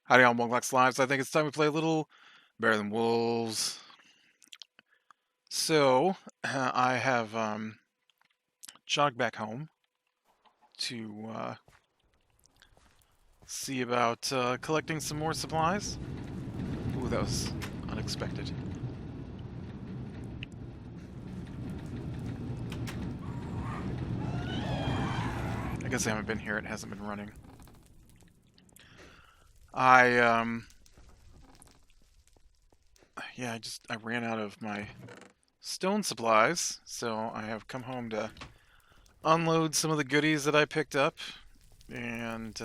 Howdy on Mojang Lives. I think it's time we play a little Better Than Wolves. So, I have jogged back home to see about collecting some more supplies. Ooh, that was unexpected. I guess I haven't been here. It hasn't been running. Yeah, I ran out of my stone supplies, so I have come home to unload some of the goodies that I picked up and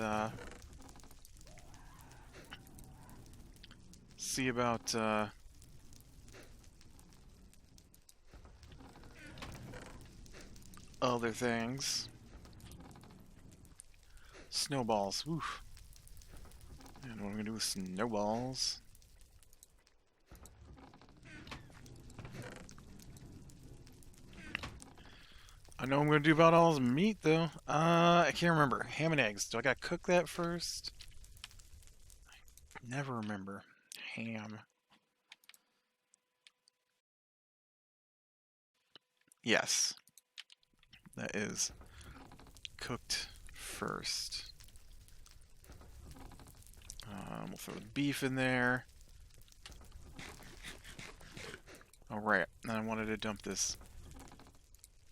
see about other things. Snowballs. Oof. And what I'm gonna do with snowballs. I know I'm gonna do about all this meat though. I can't remember. Ham and eggs. Do I gotta cook that first? I never remember. Ham. Yes. That is cooked first. We'll throw the beef in there. Alright, then I wanted to dump this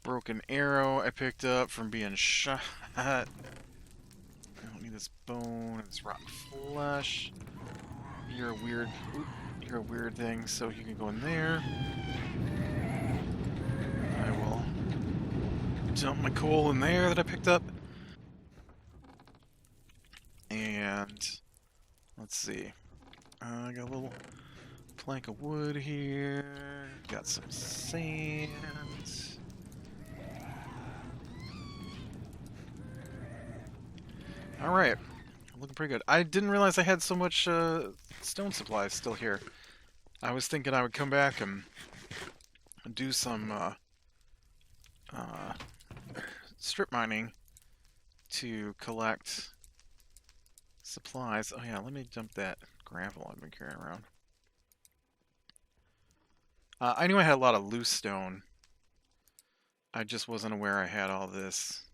broken arrow I picked up from being shot. I don't need this bone and this rotten flesh. You're a weird thing, so you can go in there. I will dump my coal in there that I picked up. And let's see. I got a little plank of wood here. Got some sand. Alright. Looking pretty good. I didn't realize I had so much stone supplies still here. I was thinking I would come back and do some strip mining to collect supplies. Oh yeah, let me dump that gravel I've been carrying around. I knew I had a lot of loose stone. I just wasn't aware I had all this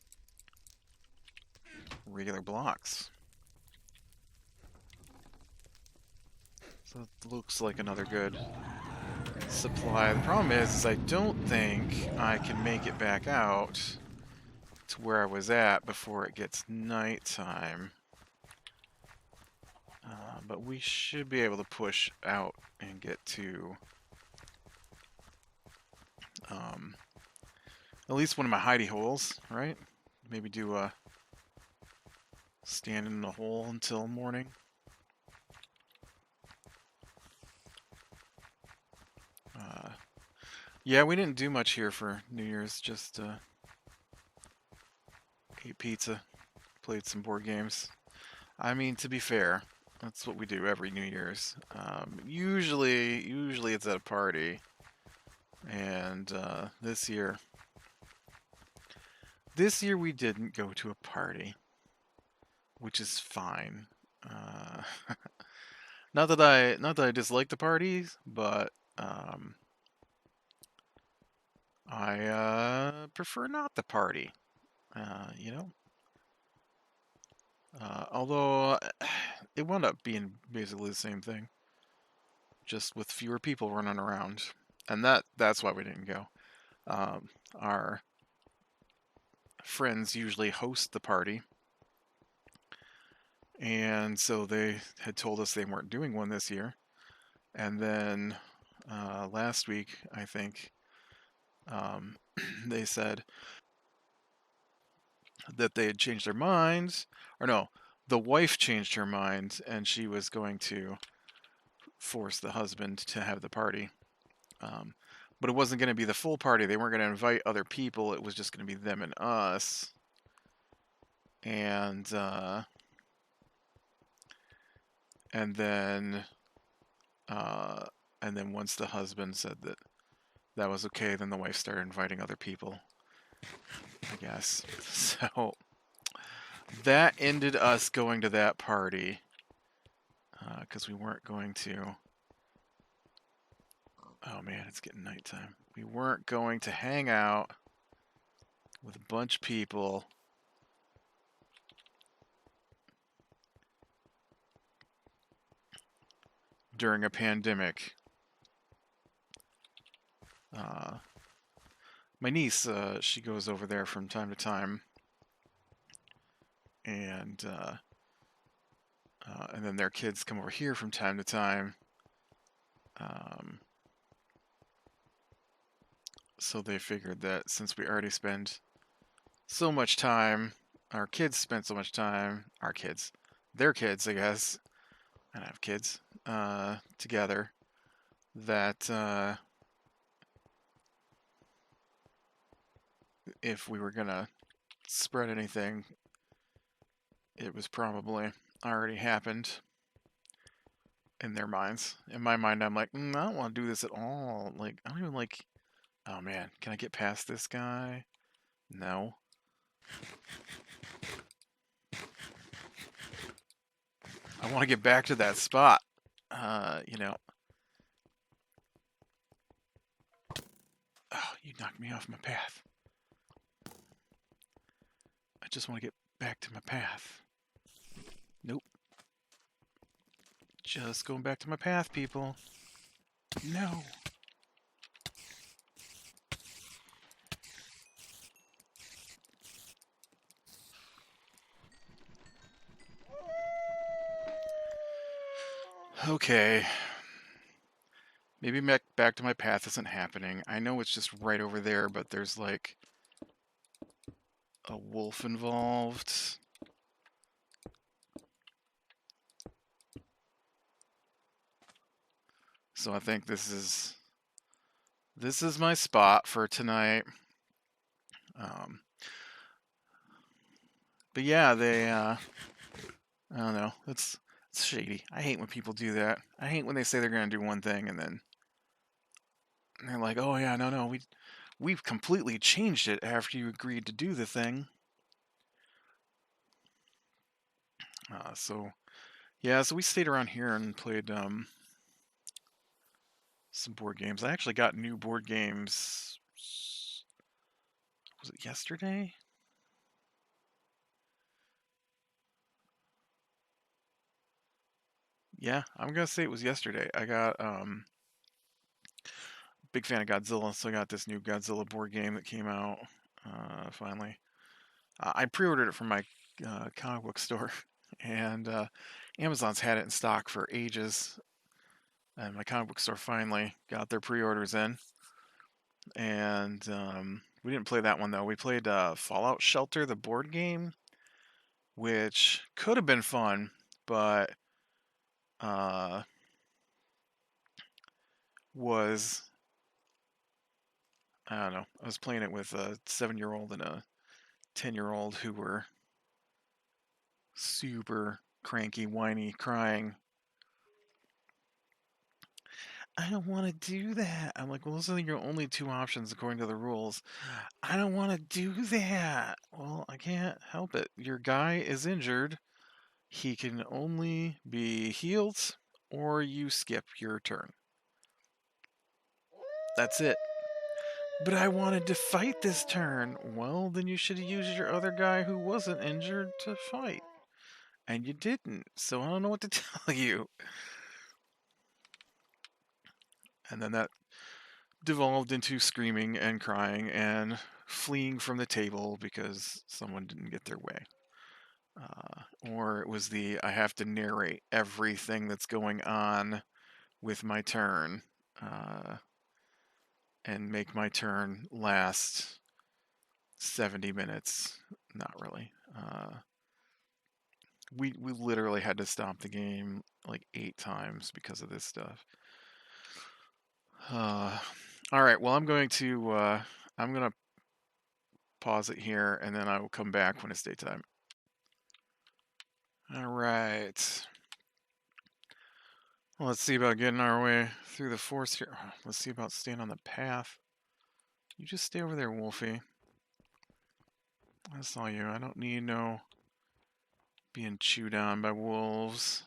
regular blocks. So it looks like another good supply. The problem is I don't think I can make it back out to where I was at before it gets nighttime. But we should be able to push out and get to at least one of my hidey holes, right? Maybe do a stand in the hole until morning. Yeah, we didn't do much here for New Year's, just ate pizza, played some board games. I mean, to be fair, that's what we do every New Year's. Usually it's at a party, and this year we didn't go to a party, which is fine. Not that I dislike the parties, but I prefer not the party. You know. Although it wound up being basically the same thing, just with fewer people running around, and that's why we didn't go. Our friends usually host the party, and so they had told us they weren't doing one this year. And then last week, I think, they said that they had changed their minds, or no, the wife changed her mind, and she was going to force the husband to have the party. But it wasn't going to be the full party. They weren't going to invite other people. It was just going to be them and us. And then once the husband said that that was okay, then the wife started inviting other people, I guess. So that ended us going to that party. because we weren't going to... Oh man, it's getting nighttime. We weren't going to hang out with a bunch of people during a pandemic. My niece, she goes over there from time to time, and then their kids come over here from time to time. So they figured that since we already spend so much time, our kids spent so much time, our kids, their kids, I guess, I don't have kids, together, that if we were gonna spread anything, it was probably already happened in their minds. In my mind, I'm like, I don't want to do this at all. Like, I don't even like, oh man, can I get past this guy? No. I want to get back to that spot. You know. Oh, you knocked me off my path. I just want to get back to my path. Nope. Just going back to my path, people. No. Okay. Maybe back to my path isn't happening. I know it's just right over there, but there's like a wolf involved. So I think this is my spot for tonight. But yeah, they I don't know. It's shady. I hate when people do that. I hate when they say they're going to do one thing and then they're like, "Oh yeah, no, we've completely changed it after you agreed to do the thing." So yeah, so we stayed around here and played some board games. I actually got new board games. Was it yesterday? Yeah, I'm gonna say it was yesterday. I got big fan of Godzilla, so I got this new Godzilla board game that came out finally. I pre-ordered it from my comic book store, and Amazon's had it in stock for ages. And my comic book store finally got their pre-orders in, and we didn't play that one though. We played Fallout Shelter, the board game, which could have been fun, but uh, was I don't know. I was playing it with a 7-year-old and a 10-year-old who were super cranky, whiny, crying. I don't want to do that. I'm like, well, those are your only two options according to the rules. I don't want to do that. Well, I can't help it. Your guy is injured. He can only be healed or you skip your turn. That's it. But I wanted to fight this turn. Well, then you should have used your other guy who wasn't injured to fight. And you didn't. So I don't know what to tell you. And then that devolved into screaming and crying and fleeing from the table because someone didn't get their way. Or it was the I have to narrate everything that's going on with my turn and make my turn last 70 minutes. Not really. We literally had to stop the game like 8 times because of this stuff. All right. Well, I'm going to pause it here, and then I will come back when it's daytime. All right. Well, let's see about getting our way through the forest here. Let's see about staying on the path. You just stay over there, Wolfie. I saw you. I don't need no being chewed on by wolves.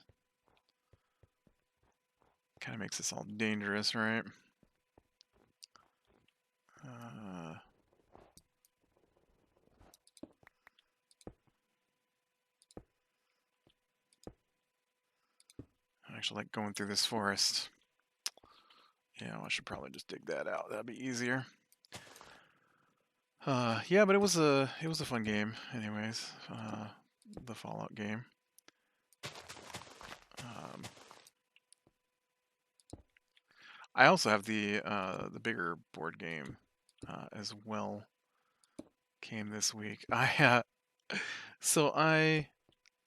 Kind of makes this all dangerous, right? I actually like going through this forest. Yeah, I should probably just dig that out. That'd be easier. Yeah, but it was a fun game, anyways. The Fallout game. I also have the bigger board game as well. Came this week.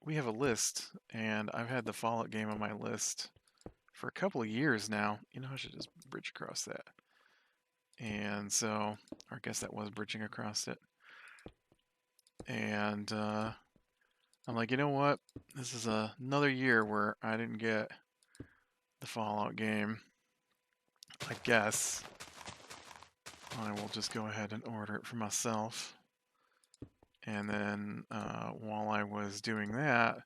We have a list, and I've had the Fallout game on my list for a couple of years now. You know, I should just bridge across that. And so, or I guess that was bridging across it. And I'm like, you know what? This is another year where I didn't get the Fallout game. I guess I will just go ahead and order it for myself. And then while I was doing that,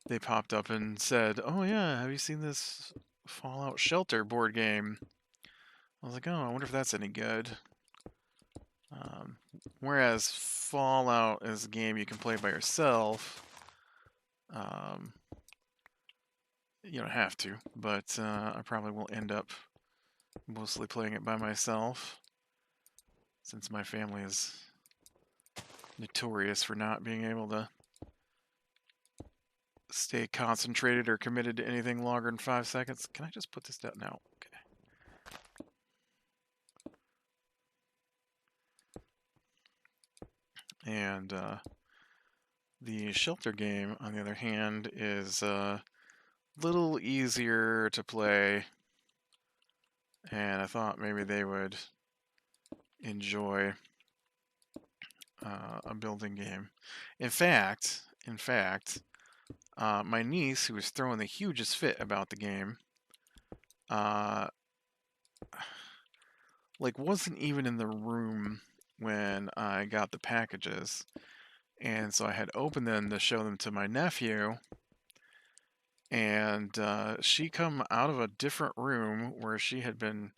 they popped up and said, "Oh yeah, have you seen this Fallout Shelter board game?" I was like, "Oh, I wonder if that's any good." Um, Whereas Fallout is a game you can play by yourself. Um, you don't have to, but I probably will end up mostly playing it by myself, since my family is notorious for not being able to stay concentrated or committed to anything longer than 5 seconds. Can I just put this down now? Okay. And the Shelter game, on the other hand, is a little easier to play, and I thought maybe they would enjoy a building game. In fact, my niece, who was throwing the hugest fit about the game, uh, wasn't even in the room when I got the packages, and so I had opened them to show them to my nephew, and she come out of a different room where she had been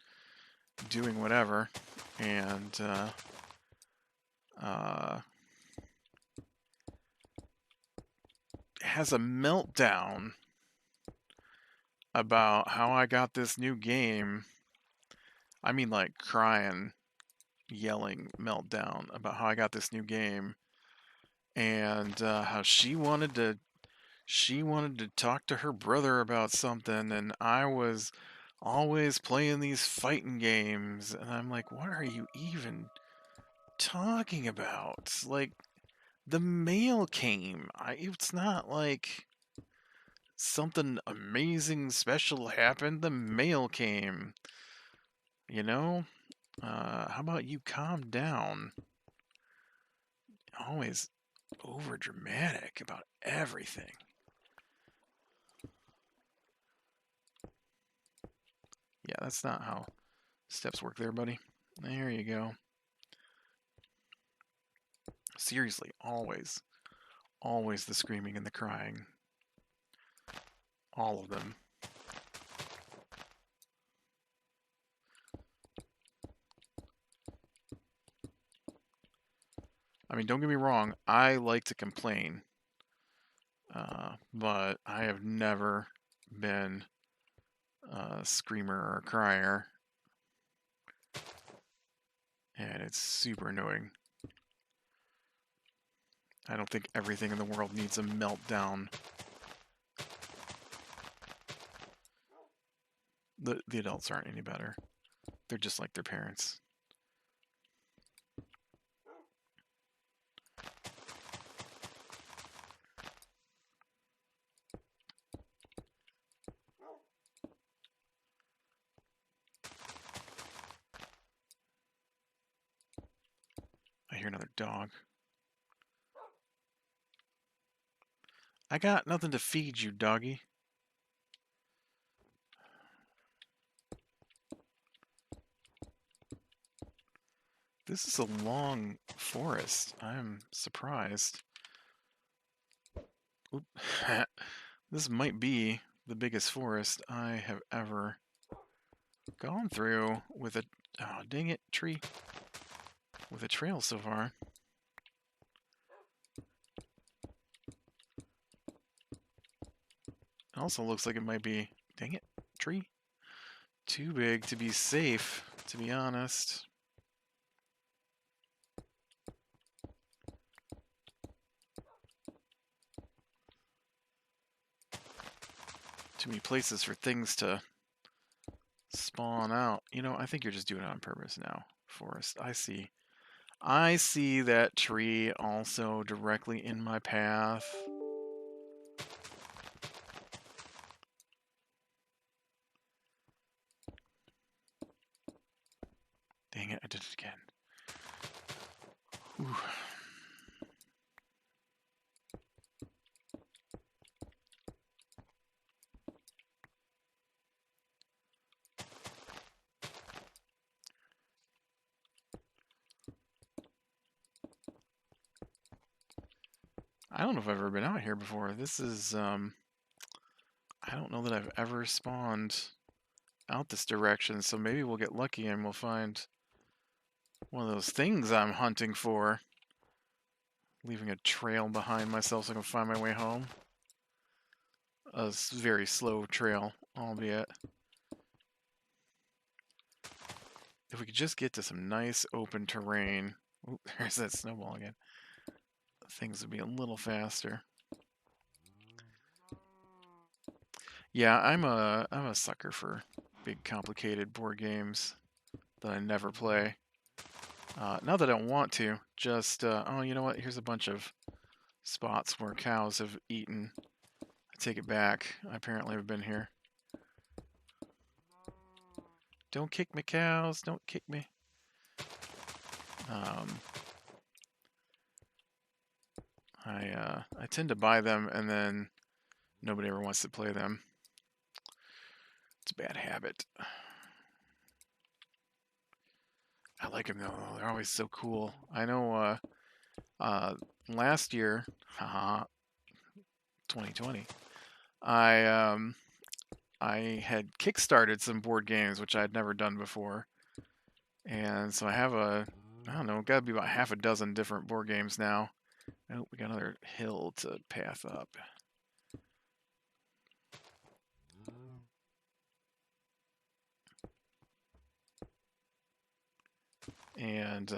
doing whatever, and has a meltdown about how I got this new game. I mean, like crying, yelling, meltdown about how I got this new game, and how she wanted to talk to her brother about something, and I was always playing these fighting games, and I'm like, what are you even talking about? Like, the mail came. It's not like something amazing special happened. The mail came. You know? How about you calm down? Always over dramatic about everything. Yeah, that's not how steps work there, buddy. There you go. Seriously, always. Always the screaming and the crying. All of them. I mean, don't get me wrong, I like to complain. But I have never been a screamer or a crier. And it's super annoying. I don't think everything in the world needs a meltdown. The adults aren't any better. They're just like their parents. I hear another dog. I got nothing to feed you, doggy. This is a long forest. I'm surprised. Oop. This might be the biggest forest I have ever gone through with a, oh dang it, tree, with a trail so far. It also looks like it might be, dang it, tree, too big to be safe, to be honest. Too many places for things to spawn out. You know, I think you're just doing it on purpose now, Forest. I see. I see that tree also directly in my path. Dang it, I did it again. Ooh. I don't know if I've ever been out here before. This is, I don't know that I've ever spawned out this direction, so maybe we'll get lucky and we'll find one of those things I'm hunting for. Leaving a trail behind myself so I can find my way home. A very slow trail, albeit. If we could just get to some nice open terrain. Ooh, there's that snowball again. Things would be a little faster. Yeah, I'm a sucker for big complicated board games that I never play. Not that I don't want to, just oh, you know what? Here's a bunch of spots where cows have eaten. I take it back. I apparently have been here. Don't kick me, cows. Don't kick me. I tend to buy them and then nobody ever wants to play them. It's a bad habit. I like them though. They're always so cool. I know last year, haha, 2020, I had kickstarted some board games which I had never done before. And so I have I don't know, gotta be about half a dozen different board games now. Oh, we got another hill to path up. And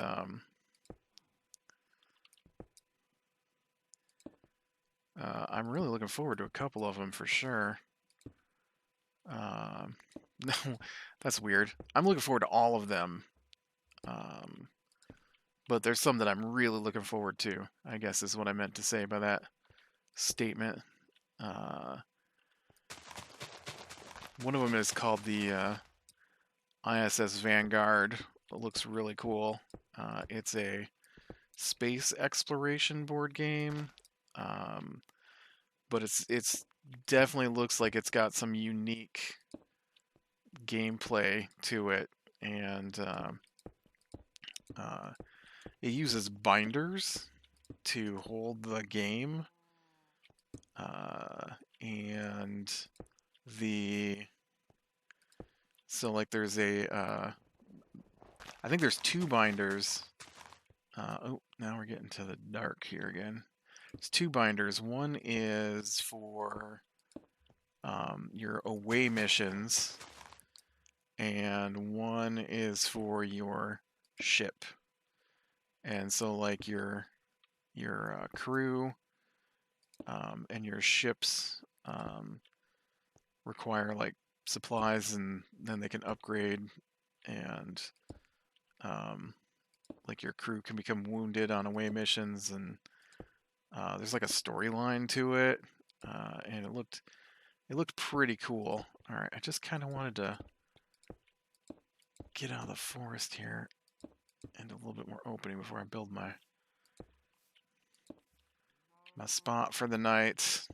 I'm really looking forward to a couple of them for sure. No, that's weird. I'm looking forward to all of them. But there's some that I'm really looking forward to, I guess is what I meant to say by that statement. One of them is called the ISS Vanguard. It looks really cool. It's a space exploration board game, but it's definitely looks like it's got some unique gameplay to it, and it uses binders to hold the game, and the so like there's I think there's two binders. Oh, now we're getting to the dark here again. There's two binders. One is for your away missions, and one is for your ship. And so, like your crew and your ships require like supplies, and then they can upgrade, and like your crew can become wounded on away missions, and there's like a storyline to it, and it looked pretty cool. All right, I just kind of wanted to get out of the forest here and a little bit more opening before I build my spot for the night.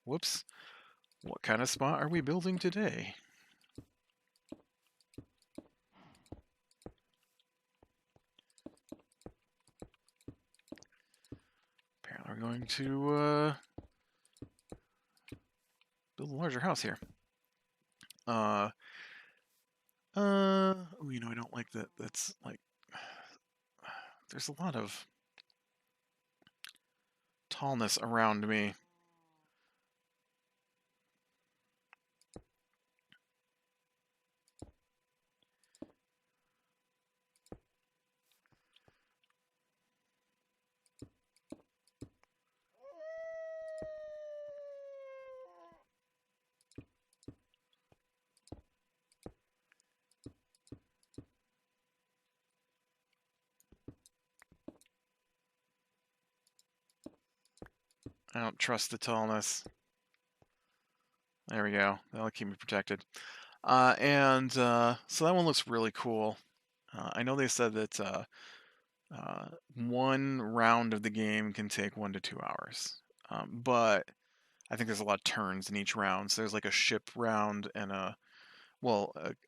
Whoops. What kind of spot are we building today? Apparently we're going to build a larger house here. You know, I don't like that. That's like, there's a lot of tallness around me. I don't trust the tallness. There we go. That'll keep me protected. So that one looks really cool. I know they said that one round of the game can take 1 to 2 hours. But I think there's a lot of turns in each round. So there's like a ship round and I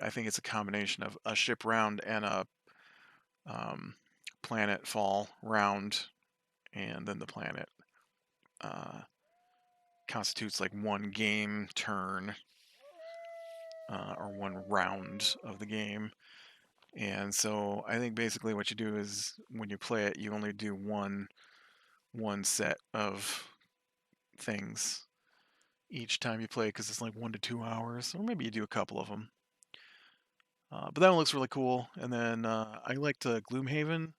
think it's a combination of a ship round and a planet fall round, and then the planet constitutes like one game turn or one round of the game. And so I think basically what you do is when you play it, you only do one set of things each time you play because it's like 1 to 2 hours, or maybe you do a couple of them. But that one looks really cool. And then I liked Gloomhaven,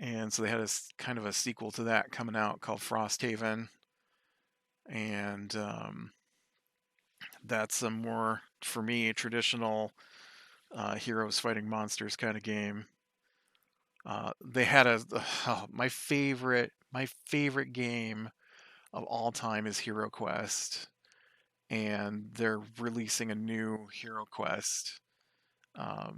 and so they had a kind of a sequel to that coming out called Frosthaven, and that's a more, for me, traditional heroes fighting monsters kind of game. They had my favorite game of all time is Hero Quest, and they're releasing a new Hero Quest, a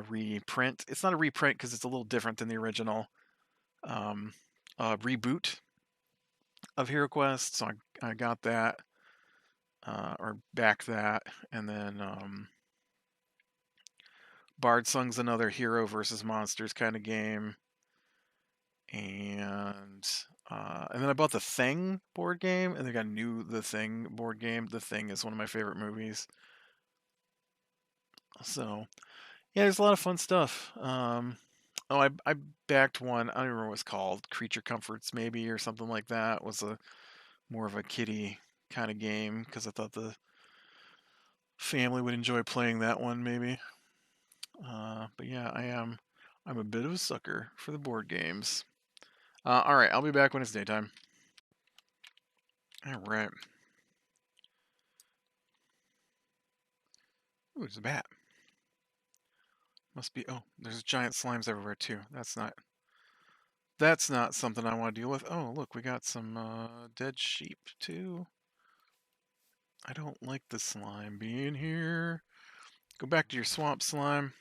reprint. It's not a reprint because it's a little different than the original. A reboot of Hero Quest, so I got that, or back that, and then Bard Song's another hero versus monsters kind of game, and then I bought the Thing board game, and they got the Thing board game. The Thing is one of my favorite movies. So yeah, there's a lot of fun stuff. I backed one. I don't remember what it's called. Creature Comforts maybe or something like that. It was a more of a kiddie kind of game because I thought the family would enjoy playing that one maybe. But yeah, I'm a bit of a sucker for the board games. All right, I'll be back when it's daytime. All right. Ooh, it's a bat. Must be. Oh, there's giant slimes everywhere too. That's not something I want to deal with. Oh, look, we got some dead sheep too. I don't like the slime being here. Go back to your swamp, slime.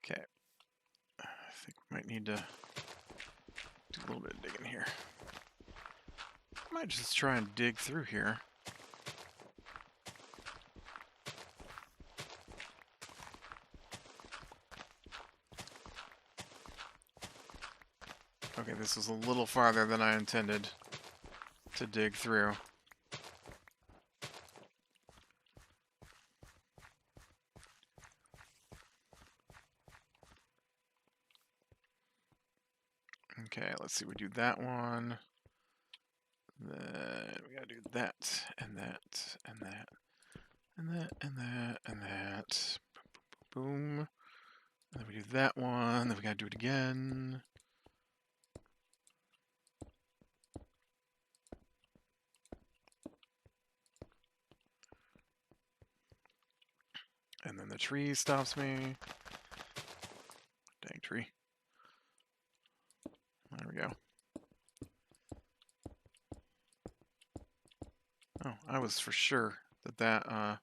Okay. I think we might need to do a little bit of digging here. I might just try and dig through here. Okay, this is a little farther than I intended to dig through. Okay, let's see, we do that one. Then we gotta do that, and that, and that, and that, and that, and that. Boom. And then we do that one, then we gotta do it again. And then the tree stops me. Dang tree. There we go. Oh, I was for sure that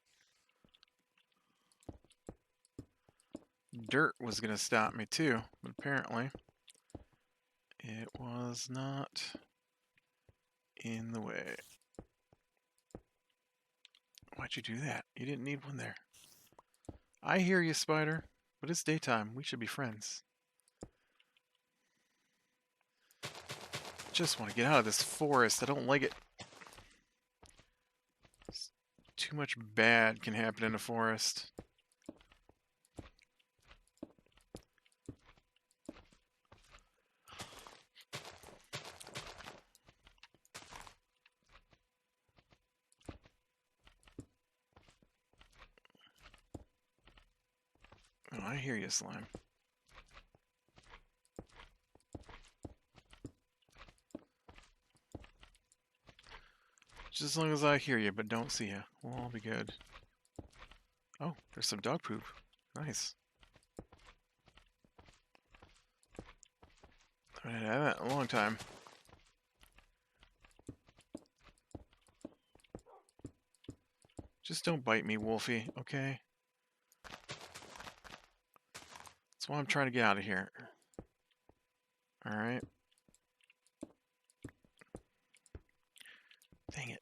dirt was going to stop me too, but apparently it was not in the way. Why'd you do that? You didn't need one there. I hear you, spider, but it's daytime. We should be friends. Just want to get out of this forest. I don't like it. Too much bad can happen in a forest. Oh, I hear you, slime. Just as long as I hear you, but don't see you. We'll all be good. Oh, there's some dog poop. Nice. I haven't had that in a long time. Just don't bite me, Wolfie, okay? That's why I'm trying to get out of here. Alright. Dang it.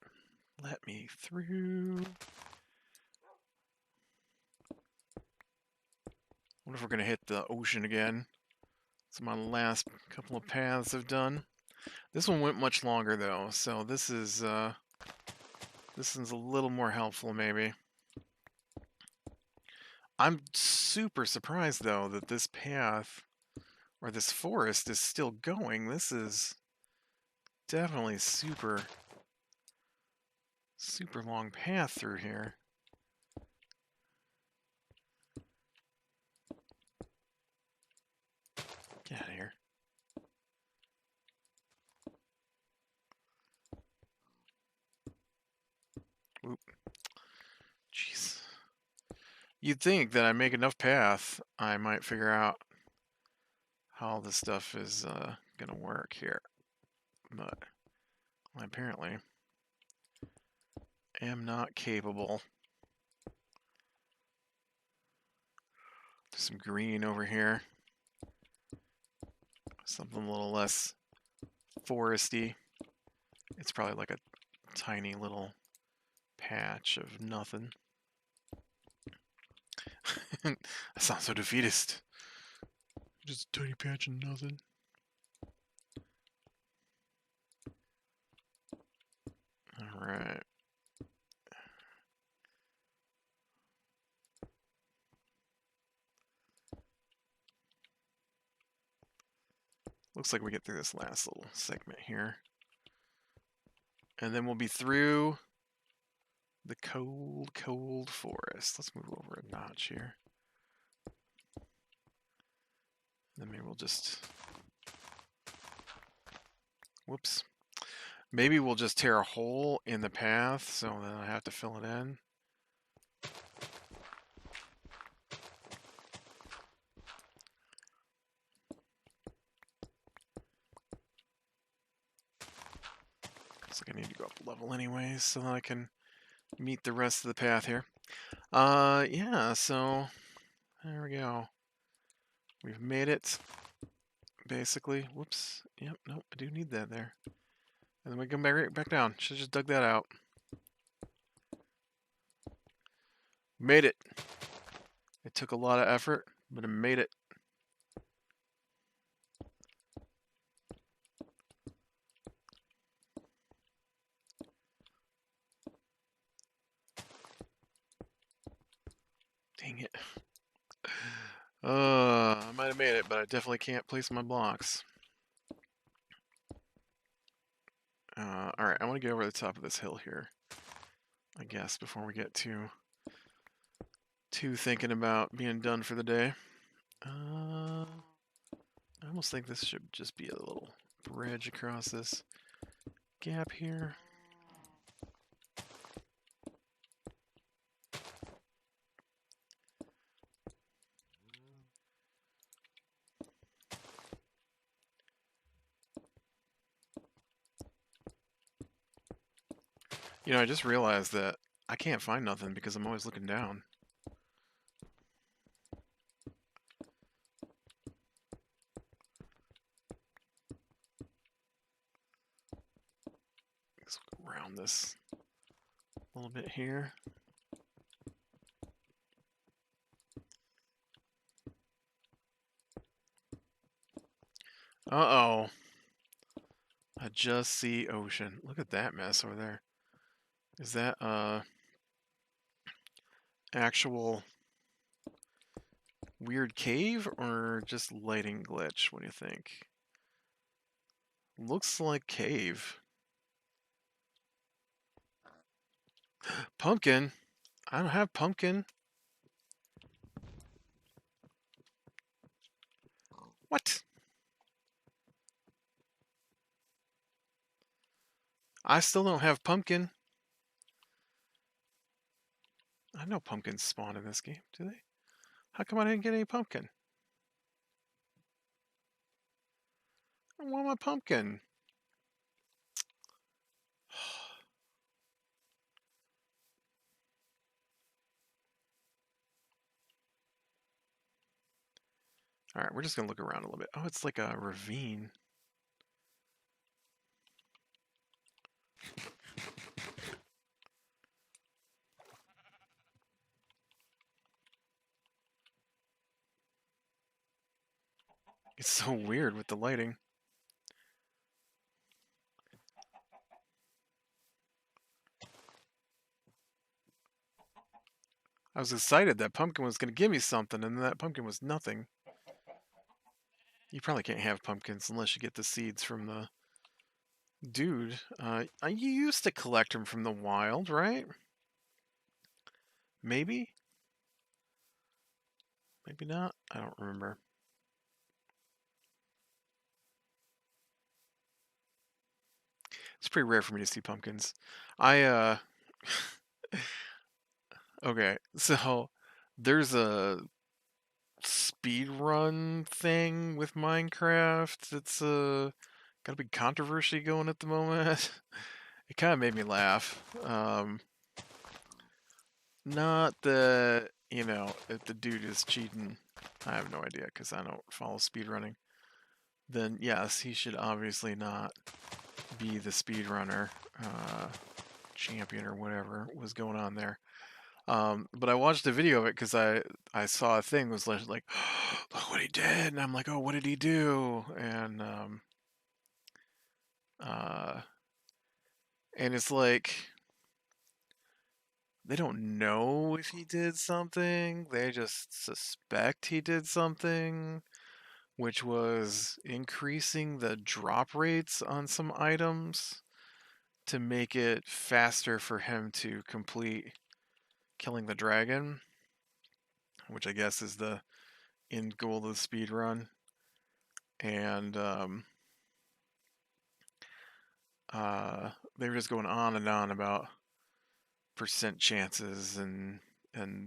Let me through. What if we're going to hit the ocean again? It's my last couple of paths I've done. This one went much longer, though, so this is a little more helpful, maybe. I'm super surprised, though, that this path, or this forest, is still going. This is definitely super long path through here. Get out of here. Oop. Jeez. You'd think that I make enough path, I might figure out how this stuff is gonna work here. But I apparently am not capable. There's some green over here. Something a little less foresty. It's probably like a tiny little patch of nothing. That sounds so defeatist. Just a tiny patch of nothing. Alright. Looks like we get through this last little segment here. And then we'll be through the cold, cold forest. Let's move over a notch here. Then maybe we'll just... Whoops. Maybe we'll just tear a hole in the path so then I have to fill it in. Looks like I need to go up a level anyways so that I can meet the rest of the path here. Yeah, so there we go. We've made it, basically. Whoops. Yep, nope, I do need that there. And then we come back down. Should have just dug that out. Made it. It took a lot of effort, but I made it. Dang it. I might have made it, but I definitely can't place my blocks. Alright, I want to get over the top of this hill here, I guess, before we get too thinking about being done for the day. I almost think this should just be a little bridge across this gap here. You know, I just realized that I can't find nothing because I'm always looking down. Let's go around this a little bit here. Uh-oh. I just see ocean. Look at that mess over there. Is that, actual weird cave or just lighting glitch? What do you think? Looks like cave. Pumpkin? I don't have pumpkin. What? I still don't have pumpkin. I know pumpkins spawn in this game, do they? How come I didn't get any pumpkin? I want my pumpkin. Alright, we're just gonna look around a little bit. Oh, it's like a ravine. It's so weird with the lighting. I was excited that pumpkin was going to give me something, and that pumpkin was nothing. You probably can't have pumpkins unless you get the seeds from the dude. You used to collect them from the wild, right? Maybe? Maybe not? I don't remember. It's pretty rare for me to see pumpkins. I, okay, so there's a speed run thing with Minecraft. It's got a big controversy going at the moment. It kind of made me laugh. Not that, if the dude is cheating, I have no idea because I don't follow speedrunning. Then yes, he should obviously not be the speedrunner champion or whatever was going on there. But I watched a video of it because I saw a thing was like, look what he did, and I'm like, oh, what did he do? Uh, and it's like they don't know if he did something. They just suspect he did something, which was increasing the drop rates on some items to make it faster for him to complete killing the dragon, which I guess is the end goal of the speed run. And they were just going on and on about percent chances and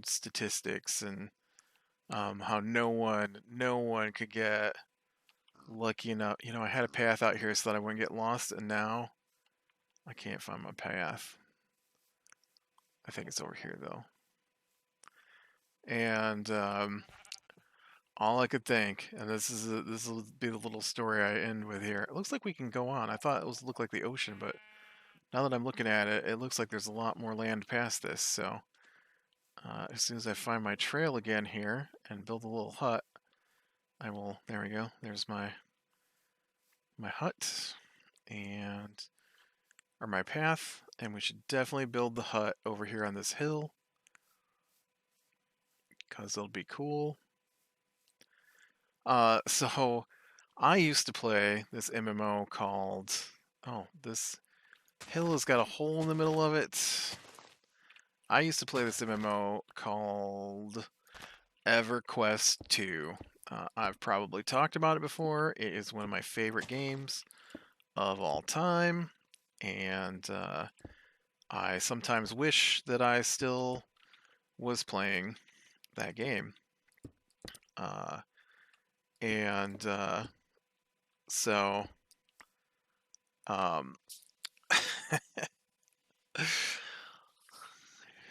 statistics and how no one could get lucky enough. I had a path out here so that I wouldn't get lost, and now I can't find my path. I think it's over here though. And all I could think, and this will be the little story I end with here. It looks like we can go on. I thought it looked like the ocean, but now that I'm looking at it, it looks like there's a lot more land past this. So as soon as I find my trail again here and build a little hut, I will. There we go. There's my hut and or my path, and we should definitely build the hut over here on this hill because it'll be cool. So I used to play this MMO called, oh, this hill has got a hole in the middle of it. I used to play this MMO called EverQuest 2. I've probably talked about it before. It is one of my favorite games of all time, and I sometimes wish that I still was playing that game. Uh, and so um,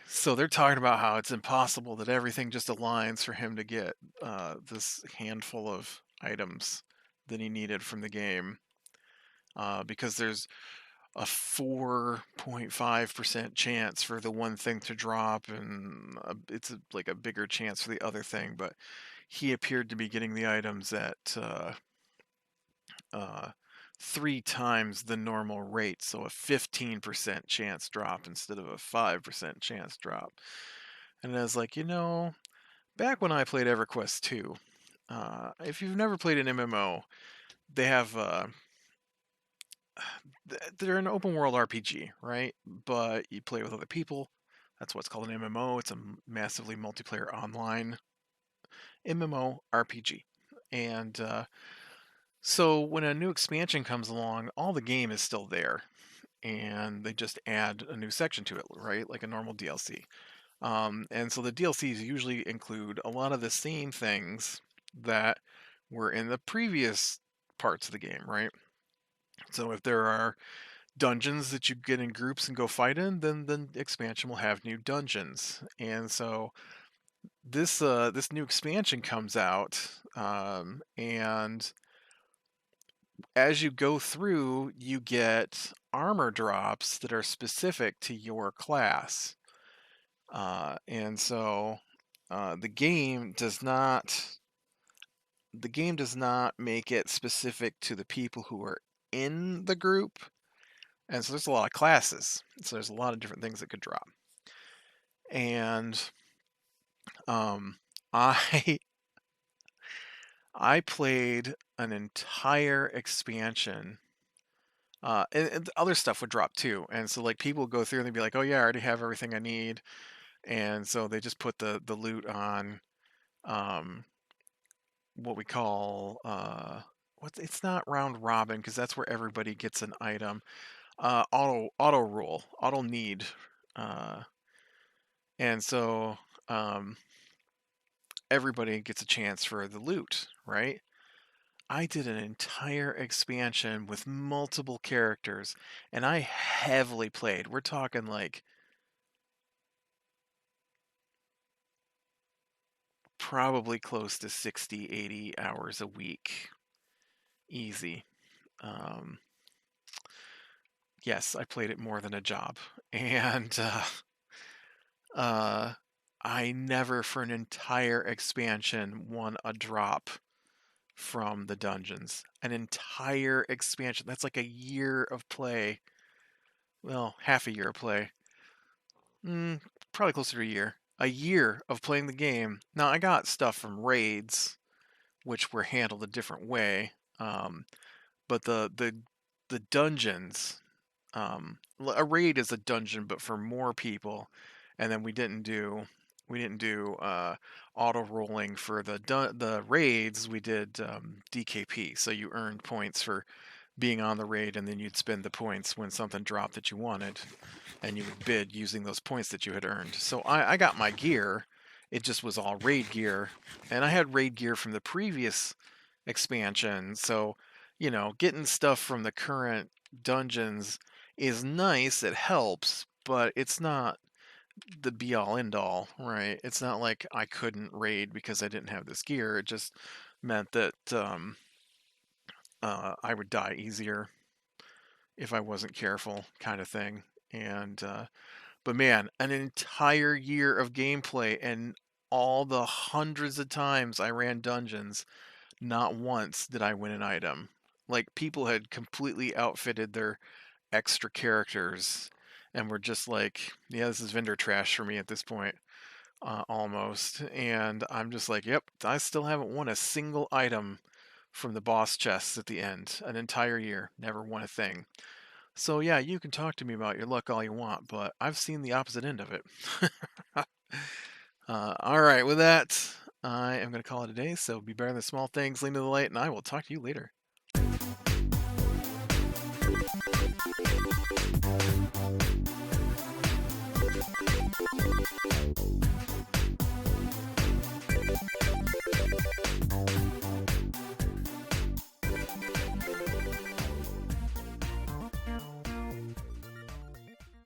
so they're talking about how it's impossible that everything just aligns for him to get this handful of items that he needed from the game, because there's a 4.5% chance for the one thing to drop, and like a bigger chance for the other thing. But he appeared to be getting the items at 3 times the normal rate, so a 15% chance drop instead of a 5% chance drop. And I was like, back when I played EverQuest 2, if you've never played an MMO, they have they're an open world RPG, right? But you play with other people. That's what's called an MMO. It's a massively multiplayer online MMO RPG. And so when a new expansion comes along, all the game is still there, and they just add a new section to it, right? Like a normal DLC. And so the DLCs usually include a lot of the same things that were in the previous parts of the game, right? So if there are dungeons that you get in groups and go fight in, then the expansion will have new dungeons. And so this new expansion comes out, and as you go through, you get armor drops that are specific to your class. And so the game does not make it specific to the people who are in the group. And so there's a lot of classes. So there's a lot of different things that could drop. And um, I I played an entire expansion. And other stuff would drop too. And so like people would go through and they'd be like, "Oh yeah, I already have everything I need." And so they just put the loot on um, what we call it's not round robin because that's where everybody gets an item. Auto rule, auto need. Uh, and so um, everybody gets a chance for the loot, right? I did an entire expansion with multiple characters, and I heavily played. We're talking like probably close to 60, 80 hours a week. Easy. Um, yes, I played it more than a job. And uh, I never, for an entire expansion, won a drop from the dungeons. An entire expansion. That's like a year of play. Well, half a year of play. Probably closer to a year. A year of playing the game. Now, I got stuff from raids, which were handled a different way. But the dungeons, a raid is a dungeon, but for more people. And then we didn't do auto rolling for the raids. We did DKP, so you earned points for being on the raid, and then you'd spend the points when something dropped that you wanted, and you would bid using those points that you had earned. So I got my gear. It just was all raid gear, and I had raid gear from the previous expansion. So, getting stuff from the current dungeons is nice. It helps, but it's not the be all end all, right? It's not like I couldn't raid because I didn't have this gear. It just meant that I would die easier if I wasn't careful, kind of thing. And but man, an entire year of gameplay and all the hundreds of times I ran dungeons, not once did I win an item. Like people had completely outfitted their extra characters and were just like, yeah, this is vendor trash for me at this point, almost. And I'm just like, yep, I still haven't won a single item from the boss chests at the end. An entire year, never won a thing. So yeah, you can talk to me about your luck all you want, but I've seen the opposite end of it. All right, with that, I am going to call it a day. So be better than the small things, lean to the light, and I will talk to you later.